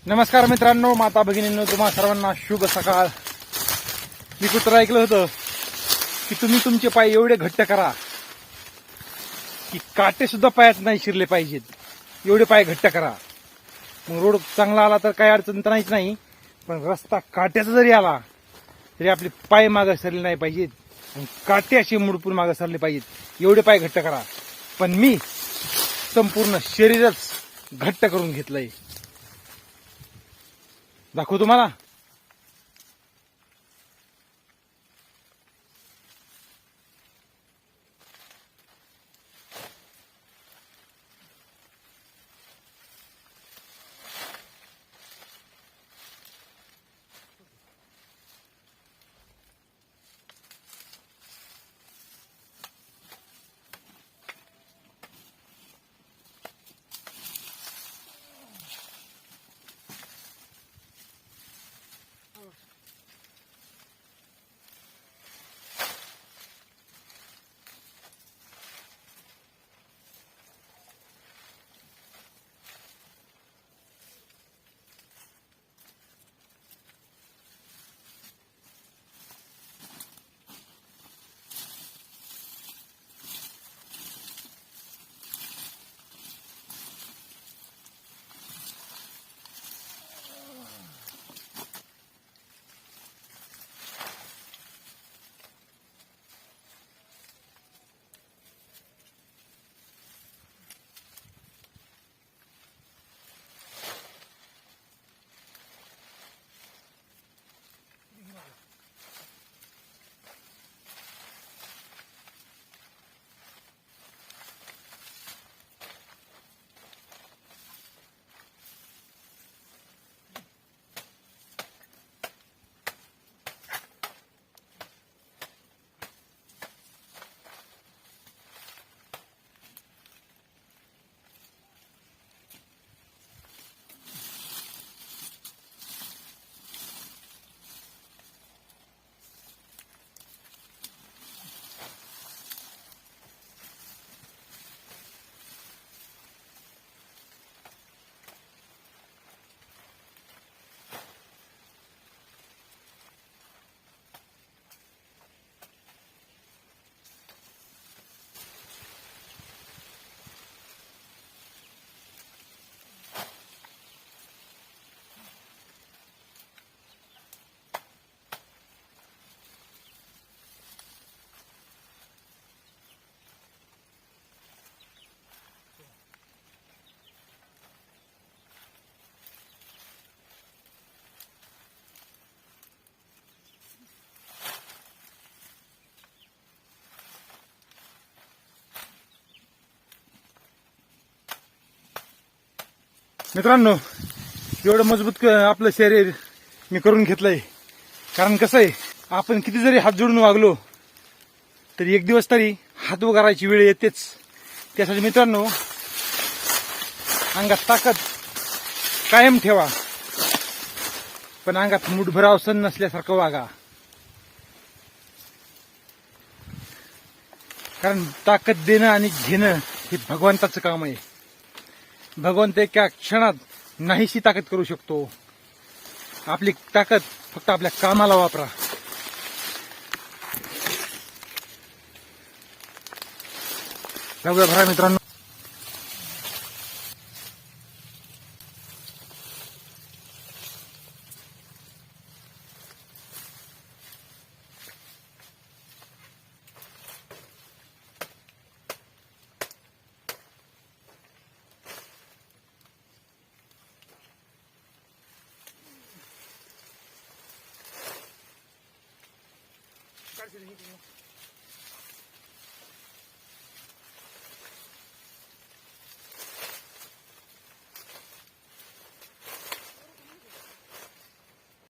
नमस्कार मित्रांनो, माता भगिनींनो, तुम्हा सर्वांना शुभ सकाळ. मी कुठं ऐकलं होतं की तुम्ही तुमचे पाय एवढे घट्ट करा की काटे सुद्धा पायात नाही शिरले पाहिजेत, एवढे पाय घट्ट करा. मग रोड चांगला आला तर काही अडचण तर नाहीच नाही, पण रस्ता काट्याचा जरी आला तरी आपले पाय मागे सरले नाही पाहिजेत आणि काटे असे मुडपून मागे सरले पाहिजेत, एवढे पाय घट्ट करा. पण मी संपूर्ण शरीरच घट्ट करून घेतलंय. दाखवू तुम्हाला. मित्रांनो, एवढं मजबूत आपलं शरीर मी करून घेतलंय. कारण कसं आहे, आपण किती जरी हात जोडून वागलो तरी एक दिवस तरी हात उगारायची वेळ येतेच. त्यासाठी मित्रांनो, अंगात ताकद कायम ठेवा, पण अंगात मुठभर अवसन नसल्यासारखं वागा. कारण ताकद देणं आणि घेणं हे भगवंताचं काम आहे. भगवंत एका क्षणात नाहीशी ताकद करू शकतो. आपली ताकद फक्त आपल्या कामाला वापरा. जाऊया भरा मित्रांनो. Gracias.